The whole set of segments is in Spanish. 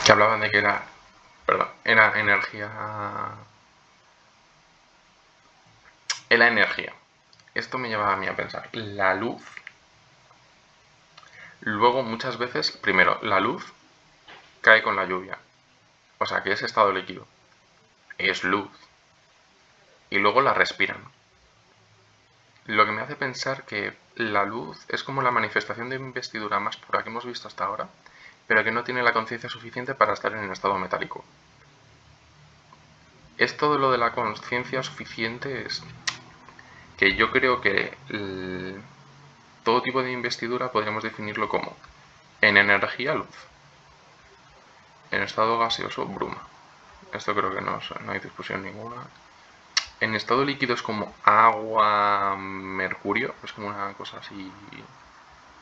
que hablaban de que era energía. Era energía. Esto me llevaba a mí a pensar, la luz. Luego, muchas veces, primero, la luz cae con la lluvia. O sea, que es estado líquido. Es luz. Y luego la respiran. Lo que me hace pensar que la luz es como la manifestación de investidura más pura que hemos visto hasta ahora, pero que no tiene la conciencia suficiente para estar en estado metálico. Es todo lo de la conciencia suficiente, es que yo creo que todo tipo de investidura podríamos definirlo como en energía luz, en estado gaseoso bruma. Esto creo que no hay discusión ninguna. En estado líquido es como agua, mercurio, es como una cosa así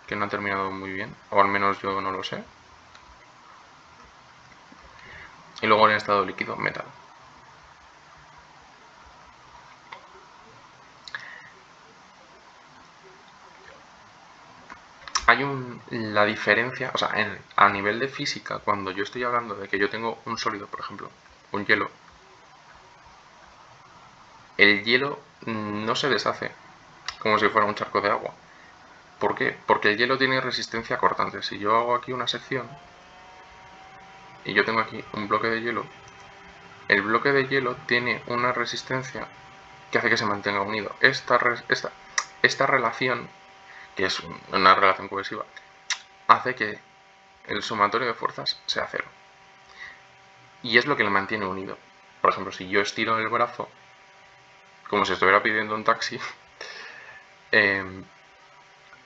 que no ha terminado muy bien, o al menos yo no lo sé. Y luego en estado líquido, metal. Hay la diferencia, o sea, a nivel de física, cuando yo estoy hablando de que yo tengo un sólido, por ejemplo, un hielo, el hielo no se deshace como si fuera un charco de agua. ¿Por qué? Porque el hielo tiene resistencia cortante. Si yo hago aquí una sección y yo tengo aquí un bloque de hielo, el bloque de hielo tiene una resistencia que hace que se mantenga unido. Esta relación, que es una relación cohesiva, hace que el sumatorio de fuerzas sea cero. Y es lo que le mantiene unido. Por ejemplo, si yo estiro el brazo, como si estuviera pidiendo un taxi,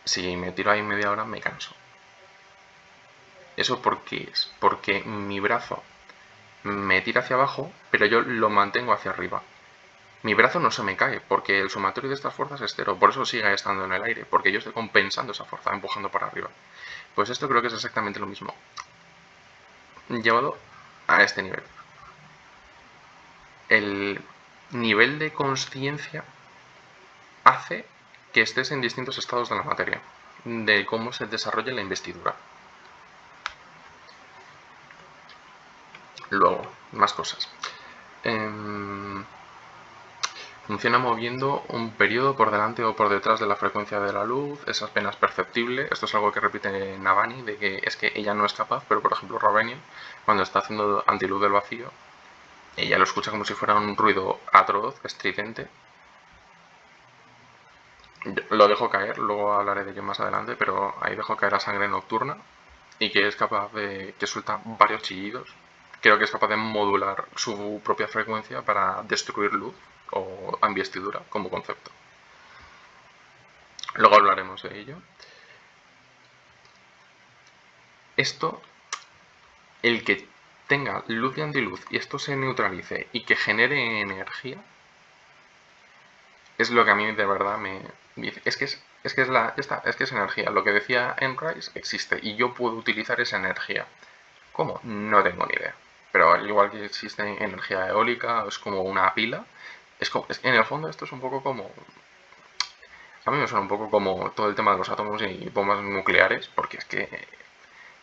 si me tiro ahí media hora me canso. ¿Eso por qué es? Porque mi brazo me tira hacia abajo, pero yo lo mantengo hacia arriba. Mi brazo no se me cae, porque el sumatorio de estas fuerzas es cero, por eso sigue estando en el aire, porque yo estoy compensando esa fuerza, empujando para arriba. Pues esto creo que es exactamente lo mismo, llevado a este nivel. El nivel de conciencia hace que estés en distintos estados de la materia, de cómo se desarrolla la investidura. Luego, más cosas. Funciona moviendo un periodo por delante o por detrás de la frecuencia de la luz, es apenas perceptible. Esto es algo que repite Navani, de que es que ella no es capaz, pero por ejemplo Ravenian, cuando está haciendo antiluz del vacío, ella lo escucha como si fuera un ruido atroz, estridente. Lo dejo caer, luego hablaré de ello más adelante, pero ahí dejo caer a sangre nocturna y que es capaz de que suelta varios chillidos. Creo que es capaz de modular su propia frecuencia para destruir luz o investidura como concepto. Luego hablaremos de ello. Esto, el que tenga luz y antiluz y esto se neutralice y que genere energía, es lo que a mí de verdad me dice. Es que es energía. Lo que decía Enrise existe y yo puedo utilizar esa energía. ¿Cómo? No tengo ni idea. Pero al igual que existe energía eólica, es como una pila. En el fondo esto es un poco como... A mí me suena un poco como todo el tema de los átomos y bombas nucleares, porque es que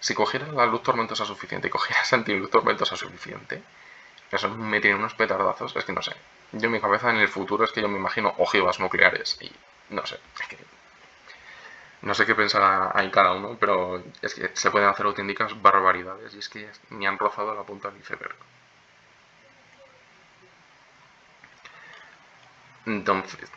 si cogieras la luz tormentosa suficiente y cogieras antiluz tormentosa suficiente, eso me tiene unos petardazos, es que no sé. Yo en mi cabeza en el futuro es que yo me imagino ojivas nucleares y no sé, es que no sé qué pensará ahí cada uno, pero es que se pueden hacer auténticas barbaridades y es que ni han rozado la punta del iceberg. Entonces,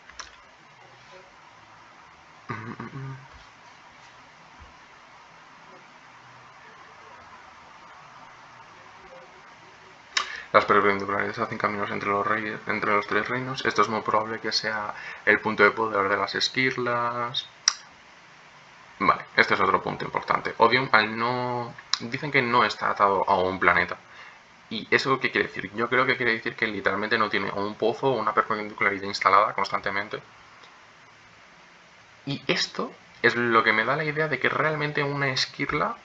las perpendiculares hacen caminos entre los tres reinos. Esto es muy probable que sea el punto de poder de las esquirlas. Vale, este es otro punto importante. Odium, dicen que no está atado a un planeta. ¿Y eso qué quiere decir? Yo creo que quiere decir que literalmente no tiene un pozo o una perpendicularidad instalada constantemente. Y esto es lo que me da la idea de que realmente una esquirla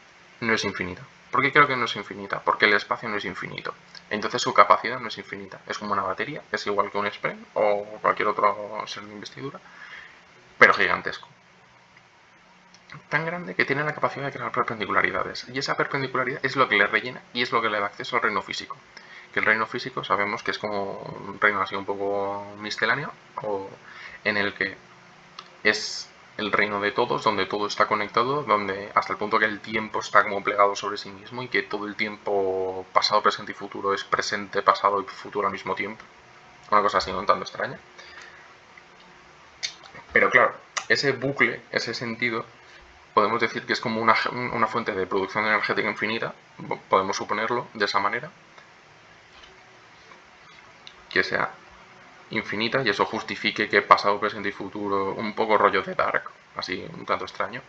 no es infinita. ¿Por qué creo que no es infinita? Porque el espacio no es infinito. Entonces su capacidad no es infinita. Es como una batería, es igual que un Spren o cualquier otro ser de investidura, pero gigantesco. tan grande que tiene la capacidad de crear perpendicularidades. Y esa perpendicularidad es lo que le rellena y es lo que le da acceso al reino físico. Que el reino físico sabemos que es como un reino así un poco misceláneo, o en el que es el reino de todos, donde todo está conectado, donde hasta el punto que el tiempo está como plegado sobre sí mismo y que todo el tiempo pasado, presente y futuro es presente, pasado y futuro al mismo tiempo. Una cosa así un tanto extraña. Pero claro, ese bucle, ese sentido, podemos decir que es como una fuente de producción energética infinita, podemos suponerlo de esa manera, que sea infinita y eso justifique que pasado, presente y futuro, un poco rollo de Dark, así un tanto extraño,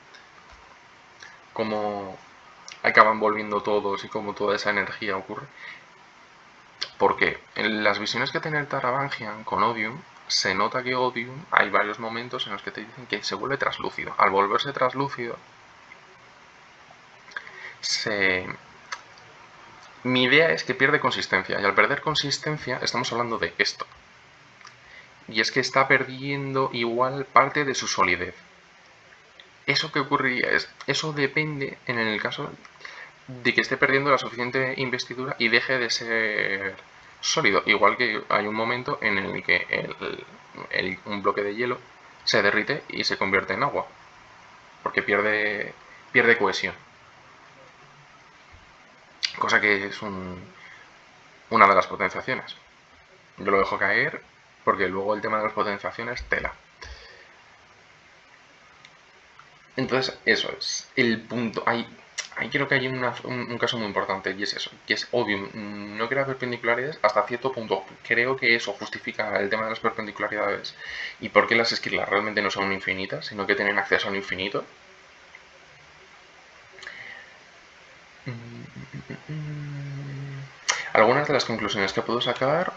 como acaban volviendo todos y como toda esa energía ocurre. Porque en las visiones que tiene el Taravangian con Odium, se nota que Odium hay varios momentos en los que te dicen que se vuelve traslúcido. Al volverse traslúcido, mi idea es que pierde consistencia. Y al perder consistencia, estamos hablando de esto. Y es que está perdiendo igual parte de su solidez. ¿Eso qué ocurriría? Eso depende en el caso de que esté perdiendo la suficiente investidura y deje de ser sólido. Igual que hay un momento en el que un bloque de hielo se derrite y se convierte en agua. Porque pierde cohesión. Cosa que es una de las potenciaciones. Yo lo dejo caer porque luego el tema de las potenciaciones tela. Entonces, eso es el punto. Ahí creo que hay un caso muy importante y es eso, que es Odium no crea perpendicularidades hasta cierto punto. Creo que eso justifica el tema de las perpendicularidades y por qué las esquilas realmente no son infinitas, sino que tienen acceso al infinito. Algunas de las conclusiones que puedo sacar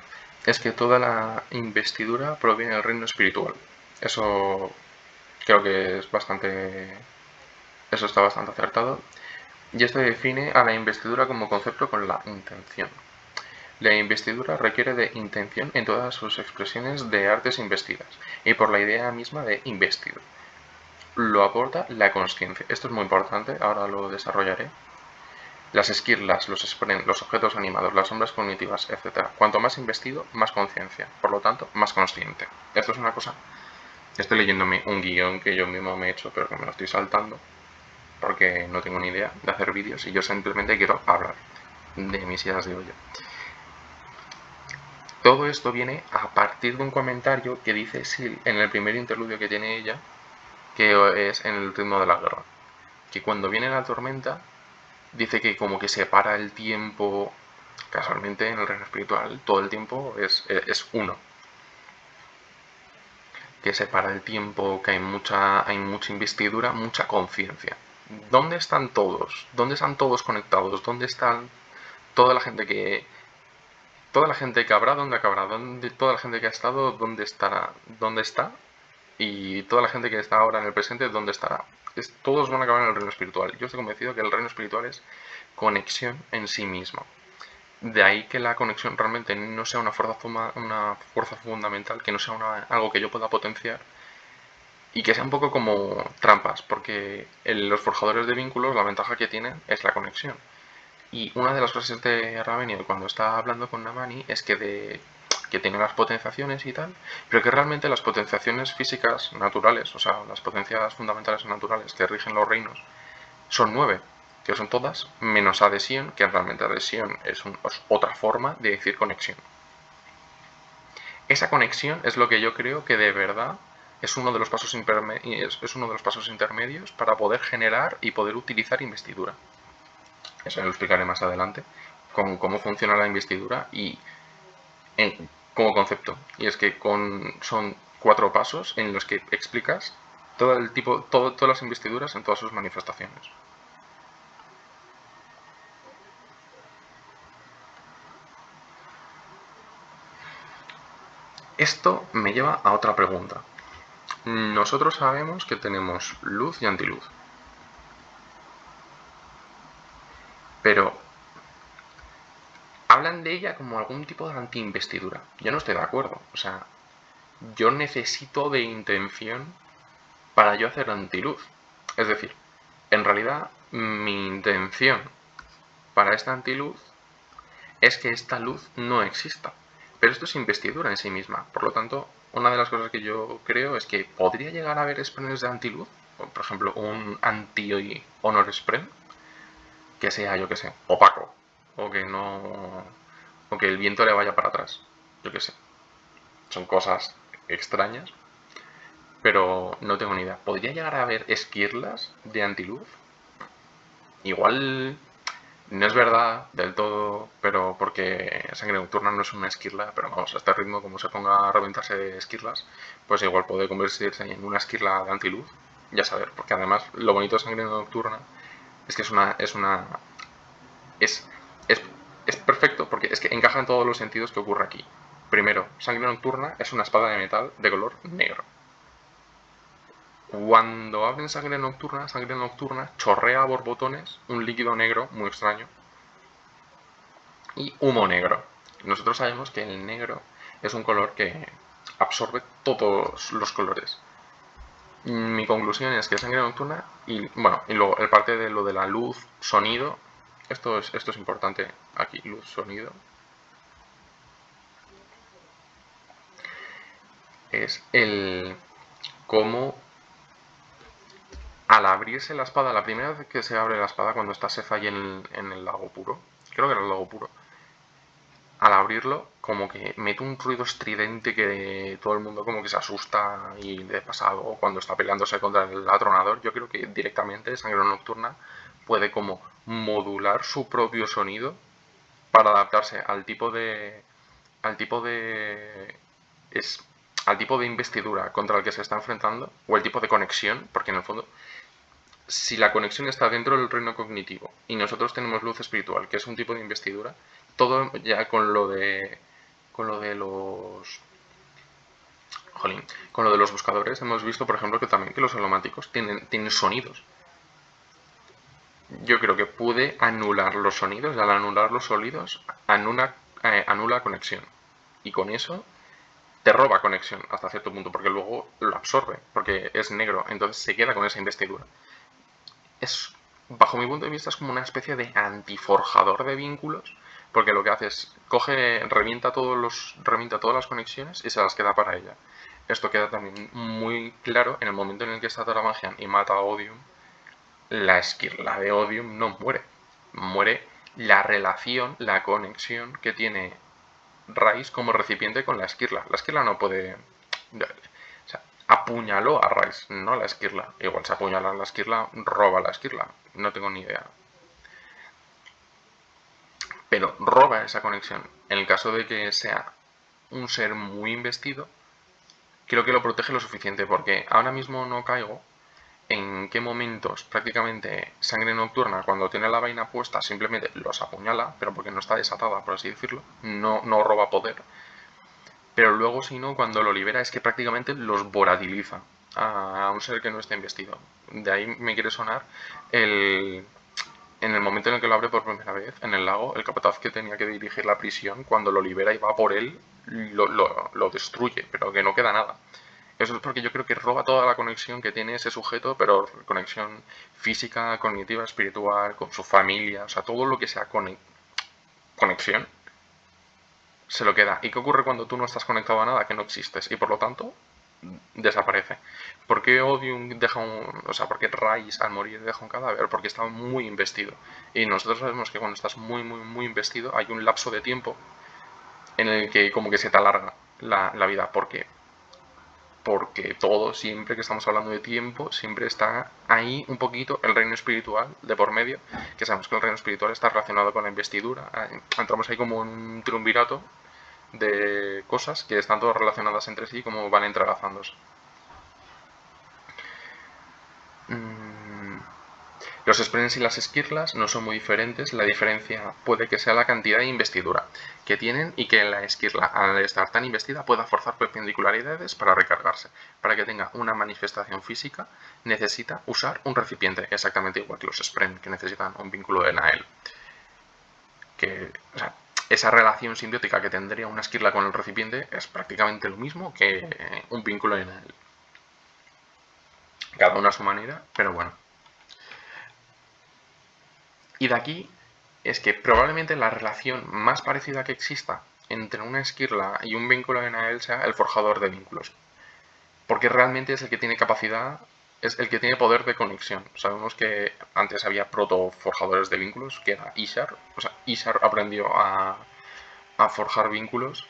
es que toda la investidura proviene del reino espiritual. Eso creo que es bastante... Eso está bastante acertado. Y esto define a la investidura como concepto con la intención. La investidura requiere de intención en todas sus expresiones de artes investidas y por la idea misma de investir. Lo aporta la consciencia. Esto es muy importante, ahora lo desarrollaré. Las esquirlas, los objetos animados, las sombras cognitivas, etc. Cuanto más investido, más conciencia. Por lo tanto, más consciente. Esto es una cosa... Estoy leyéndome un guión que yo mismo me he hecho, pero que me lo estoy saltando porque no tengo ni idea de hacer vídeos y yo simplemente quiero hablar de mis ideas de olla. Todo esto viene a partir de un comentario que dice Sil en el primer interludio que tiene ella, que es en el ritmo de la guerra. Que cuando viene la tormenta, dice que como que separa el tiempo, casualmente en el reino espiritual, todo el tiempo es uno. Que separa el tiempo, que hay mucha investidura, mucha conciencia. ¿Dónde están todos? ¿Dónde están todos conectados? ¿Dónde están toda la gente que habrá, dónde acabará, toda la gente que ha estado, dónde estará, dónde está, y toda la gente que está ahora en el presente, dónde estará. Todos van a acabar en el reino espiritual. Yo estoy convencido que el reino espiritual es conexión en sí mismo. De ahí que la conexión realmente no sea una fuerza fundamental, que no sea algo que yo pueda potenciar, y que sea un poco como trampas, porque los forjadores de vínculos, la ventaja que tienen es la conexión. Y una de las frases de Raveniel cuando está hablando con Namani es que tiene las potenciaciones y tal, pero que realmente las potenciaciones físicas naturales, o sea, las potencias fundamentales naturales que rigen los reinos, son 9, que son todas, menos adhesión, que realmente adhesión es otra forma de decir conexión. Esa conexión es lo que yo creo que de verdad es uno de los pasos intermedios para poder generar y poder utilizar investidura. Eso lo explicaré más adelante, con cómo funciona la investidura y como concepto. Y es que son 4 pasos en los que explicas todas las investiduras en todas sus manifestaciones. Esto me lleva a otra pregunta. Nosotros sabemos que tenemos luz y antiluz. Pero hablan de ella como algún tipo de anti-investidura. Yo no estoy de acuerdo. O sea, yo necesito de intención para yo hacer antiluz. Es decir, en realidad mi intención para esta antiluz es que esta luz no exista. Pero esto es investidura en sí misma. Por lo tanto, una de las cosas que yo creo es que podría llegar a haber sprays de antiluz, por ejemplo, un anti-honor spray, que sea, yo que sé, opaco, o que no, o que el viento le vaya para atrás, yo que sé. Son cosas extrañas, pero no tengo ni idea. ¿Podría llegar a haber esquirlas de antiluz? Igual no es verdad del todo, pero porque Sangre Nocturna no es una esquirla, pero vamos, a este ritmo, como se ponga a reventarse de esquirlas, pues igual puede convertirse en una esquirla de antiluz. Ya saber, porque además lo bonito de Sangre Nocturna es que es, es, es perfecto porque es que encaja en todos los sentidos que ocurre aquí. Primero, Sangre Nocturna es una espada de metal de color negro. Cuando abren Sangre Nocturna chorrea a borbotones un líquido negro muy extraño y humo negro. Nosotros sabemos que el negro es un color que absorbe todos los colores. Mi conclusión es que Sangre Nocturna y bueno, y luego el parte de lo de la luz, sonido, esto es importante aquí, luz, sonido, es el cómo al abrirse la espada, la primera vez que se abre la espada cuando está Sefai en el lago puro, creo que era el lago puro, al abrirlo como que mete un ruido estridente que todo el mundo como que se asusta y de pasado cuando está peleándose contra el atronador, yo creo que directamente Sangre Nocturna puede como modular su propio sonido para adaptarse al tipo de es al tipo de investidura contra el que se está enfrentando o el tipo de conexión, porque en el fondo si la conexión está dentro del reino cognitivo y nosotros tenemos luz espiritual, que es un tipo de investidura, todo ya con lo de los jolín, con lo de los buscadores hemos visto, por ejemplo, que también que los holomáticos tienen sonidos. Yo creo que puede anular los sonidos y al anular los sonidos anula conexión. Y con eso te roba conexión hasta cierto punto, porque luego lo absorbe, porque es negro, entonces se queda con esa investidura. Es, bajo mi punto de vista, es como una especie de antiforjador de vínculos, porque lo que hace es revienta todas las conexiones y se las queda para ella. Esto queda también muy claro en el momento en el que está Taramagian y mata a Odium. La esquirla de Odium no muere. Muere la relación, la conexión que tiene Rice como recipiente con la esquirla. La esquirla no puede. O sea, apuñaló a Rice, no a la esquirla. Igual se apuñala a la esquirla, roba la esquirla. No tengo ni idea. Pero roba esa conexión. En el caso de que sea un ser muy investido, creo que lo protege lo suficiente porque ahora mismo no caigo en qué momentos prácticamente Sangre Nocturna, cuando tiene la vaina puesta, simplemente los apuñala, pero porque no está desatada, por así decirlo, no roba poder. Pero luego, si no, cuando lo libera es que prácticamente los volatiliza a un ser que no está investido. De ahí me quiere sonar el, en el momento en el que lo abre por primera vez, en el lago, el capataz que tenía que dirigir la prisión, cuando lo libera y va por él, lo destruye, pero que no queda nada. Eso es porque yo creo que roba toda la conexión que tiene ese sujeto, pero conexión física, cognitiva, espiritual, con su familia, o sea, todo lo que sea conexión, se lo queda. ¿Y qué ocurre cuando tú no estás conectado a nada? Que no existes y por lo tanto desaparece. ¿Por qué Odium deja un... O sea, ¿por qué Rice al morir deja un cadáver? Porque está muy investido. Y nosotros sabemos que cuando estás muy investido hay un lapso de tiempo en el que como que se te alarga la vida. ¿Por qué? Porque todo, siempre que estamos hablando de tiempo, siempre está ahí un poquito el reino espiritual de por medio, que sabemos que el reino espiritual está relacionado con la investidura. Entramos ahí como en un triunvirato de cosas que están todas relacionadas entre sí como van entrelazándose. Los sprints y las esquirlas no son muy diferentes, la diferencia puede que sea la cantidad de investidura que tienen y que la esquirla, al estar tan investida, pueda forzar perpendicularidades para recargarse. Para que tenga una manifestación física, necesita usar un recipiente, exactamente igual que los sprints, que necesitan un vínculo de Nael. O sea, esa relación simbiótica que tendría una esquirla con el recipiente es prácticamente lo mismo que un vínculo de Nael. Cada uno a su manera, pero bueno. Y de aquí es que probablemente la relación más parecida que exista entre una esquirla y un vínculo de Nael sea el forjador de vínculos. Porque realmente es el que tiene capacidad, es el que tiene poder de conexión. Sabemos que antes había proto-forjadores de vínculos, que era Ishar. O sea, Ishar aprendió a forjar vínculos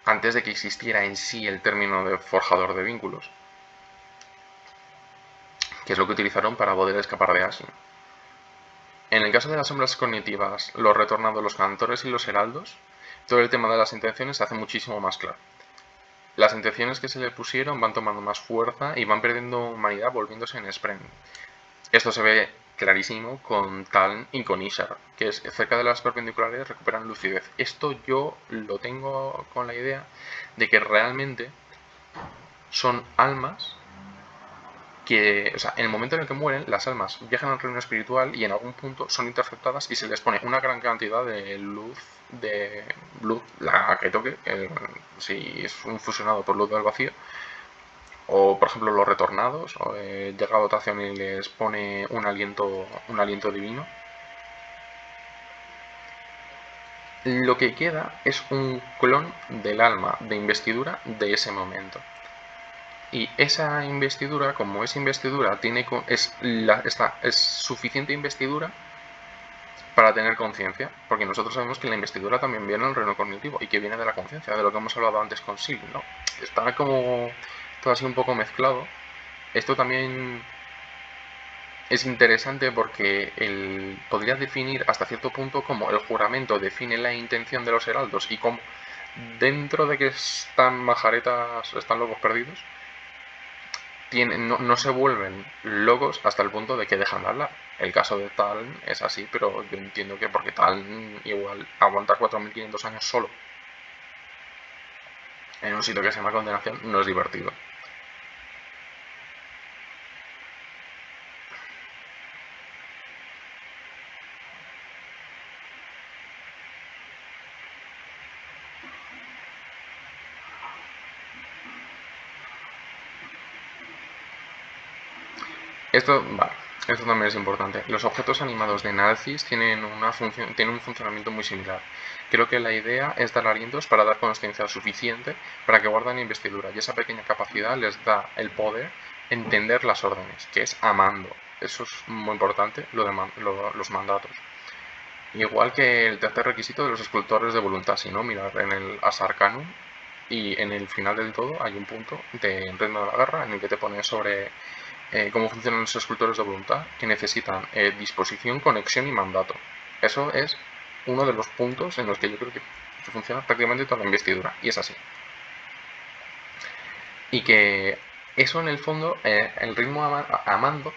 antes de que existiera en sí el término de forjador de vínculos, que es lo que utilizaron para poder escapar de Ashen. En el caso de las sombras cognitivas, los retornados, los cantores y los heraldos, todo el tema de las intenciones se hace muchísimo más claro. Las intenciones que se le pusieron van tomando más fuerza y van perdiendo humanidad volviéndose en Spren. Esto se ve clarísimo con Taln y con Ishar, que es cerca de las perpendiculares recuperan lucidez. Esto yo lo tengo con la idea de que realmente son almas que, o sea, en el momento en el que mueren, las almas viajan al reino espiritual y en algún punto son interceptadas y se les pone una gran cantidad de luz, la que toque, si es un fusionado por luz del vacío, o por ejemplo los retornados, llega a dotación y les pone un aliento divino. Lo que queda es un clon del alma de investidura de ese momento. Y esa investidura, como es investidura, es suficiente investidura para tener conciencia, porque nosotros sabemos que la investidura también viene del reino cognitivo y que viene de la conciencia, de lo que hemos hablado antes con Sil, ¿no? Está como todo así un poco mezclado. Esto también es interesante porque podrías definir hasta cierto punto cómo el juramento define la intención de los heraldos y cómo dentro de que están majaretas, están locos perdidos, no se vuelven locos hasta el punto de que dejan de hablar. El caso de Taln es así, pero yo entiendo que porque Taln igual aguanta 4.500 años solo en un sitio que se llama condenación, no es divertido. Esto también es importante. Los objetos animados de Nazis tienen un funcionamiento muy similar. Creo que la idea es dar alientos para dar consciencia suficiente para que guarden investidura, y esa pequeña capacidad les da el poder entender las órdenes, que es amando. Eso es muy importante, los mandatos. Igual que el tercer requisito de los escultores de voluntad, si no, mirar en el Asarcanum y en el final del todo hay un punto de Reino de la Guerra en el que te pone sobre cómo funcionan los escultores de voluntad, que necesitan disposición, conexión y mandato. Eso es uno de los puntos en los que yo creo que funciona prácticamente toda la investidura, y es así. Y que eso en el fondo, el ritmo amando,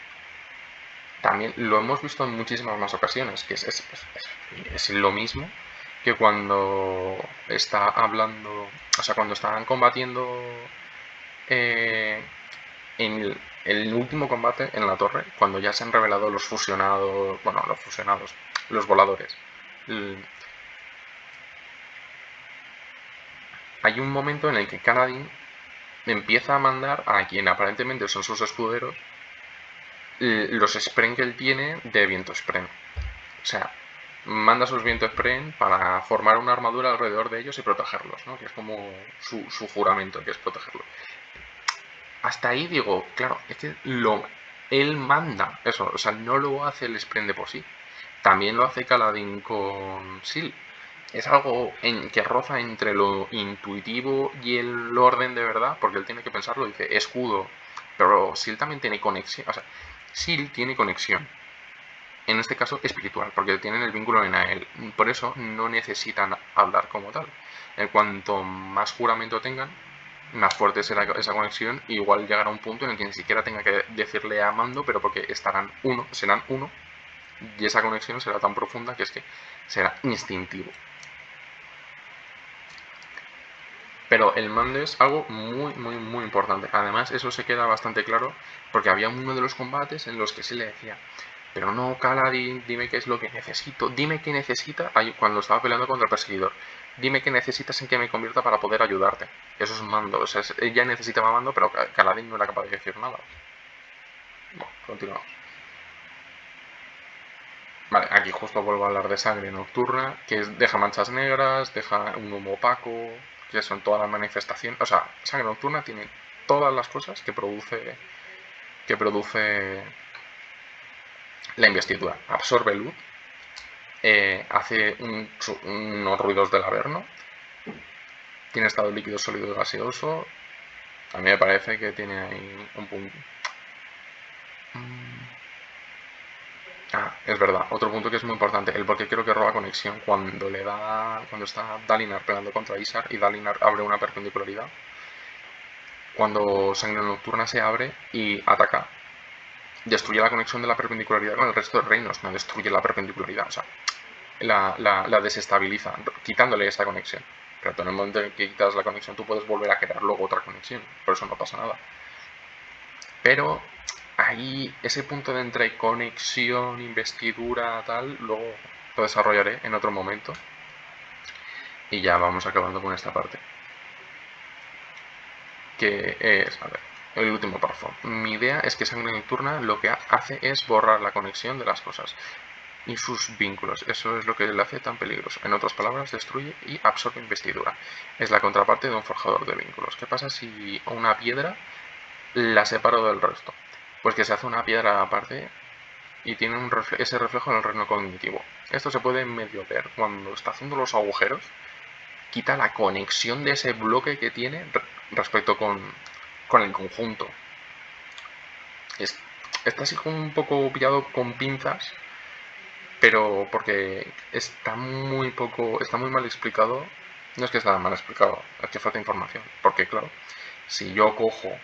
también lo hemos visto en muchísimas más ocasiones, que es lo mismo que cuando está hablando, o sea, cuando están combatiendo en el último combate en la torre, cuando ya se han revelado los fusionados, los voladores, hay un momento en el que Kaladin empieza a mandar a quien aparentemente son sus escuderos los spren que él tiene de viento spren. O sea, manda sus vientos spren para formar una armadura alrededor de ellos y protegerlos, ¿no? Que es como su juramento, que es protegerlos. Hasta ahí digo, claro, es que él manda eso, o sea, no lo hace el spren de por sí. También lo hace Kaladin con Sil. Es algo que roza entre lo intuitivo y el orden de verdad, porque él tiene que pensarlo, dice escudo, pero Sil también tiene conexión, o sea, Sil tiene conexión, en este caso espiritual, porque tienen el vínculo en él, por eso no necesitan hablar como tal. En cuanto más juramento tengan, más fuerte será esa conexión, y igual llegará un punto en el que ni siquiera tenga que decirle amando, pero porque serán uno, y esa conexión será tan profunda que es que será instintivo. Pero el mando es algo muy, muy, muy importante. Además, eso se queda bastante claro porque había uno de los combates en los que se le decía, pero no, Kaladin, dime qué es lo que necesito, dime qué necesita, cuando estaba peleando contra el perseguidor, dime qué necesitas en que me convierta para poder ayudarte. Eso es mando, o sea, ella necesitaba mando, pero Kaladin no era capaz de decir nada. Bueno, continuamos. Vale, aquí justo vuelvo a hablar de sangre nocturna, que deja manchas negras, deja un humo opaco, que son todas las manifestaciones. O sea, sangre nocturna tiene todas las cosas que produce la investidura. Absorbe luz, hace unos ruidos del averno, tiene estado líquido, sólido y gaseoso. A mí me parece que tiene ahí un punto. Es verdad, otro punto que es muy importante, el por qué creo que roba conexión cuando está Dalinar peleando contra Isar y Dalinar abre una perpendicularidad. Cuando Sangre Nocturna se abre y ataca, destruye la conexión de la perpendicularidad con el resto de reinos, no destruye la perpendicularidad, o sea, la desestabiliza, quitándole esa conexión. Pero en el momento en que quitas la conexión, tú puedes volver a crear luego otra conexión, por eso no pasa nada. Pero ahí, ese punto de entre conexión, investidura, tal, luego lo desarrollaré en otro momento. Y ya vamos acabando con esta parte. Que es, a ver, el último párrafo. Mi idea es que Sangre Nocturna lo que hace es borrar la conexión de las cosas y sus vínculos. Eso es lo que le hace tan peligroso. En otras palabras, destruye y absorbe investidura. Es la contraparte de un forjador de vínculos. ¿Qué pasa si una piedra la separo del resto? Pues que se hace una piedra aparte y tiene ese reflejo en el reino cognitivo. Esto se puede medio ver cuando está haciendo los agujeros. Quita la conexión de ese bloque que tiene respecto con el conjunto. Está así un poco pillado con pinzas, pero porque está muy mal explicado. No es que está mal explicado, es que falta información. Porque claro, si yo cojo,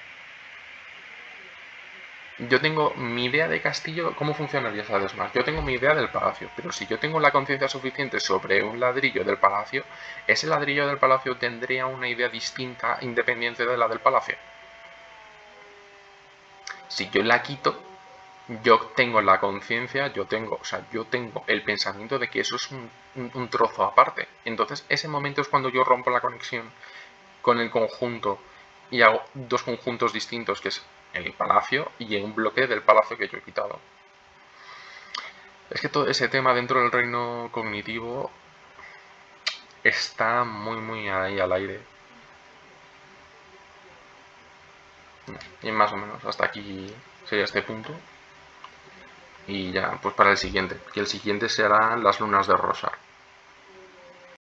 yo tengo mi idea de castillo, ¿cómo funcionaría, sabes más? Yo tengo mi idea del palacio, pero si yo tengo la conciencia suficiente sobre un ladrillo del palacio, ese ladrillo del palacio tendría una idea distinta, independiente de la del palacio. Si yo la quito, yo tengo la conciencia, yo tengo el pensamiento de que eso es un trozo aparte. Entonces, ese momento es cuando yo rompo la conexión con el conjunto y hago dos conjuntos distintos, que es el palacio y un bloque del palacio que yo he quitado. Es que todo ese tema dentro del reino cognitivo está muy ahí al aire. Y más o menos hasta aquí sería este punto. Y ya, pues para el siguiente. Que el siguiente será las lunas de Rosar.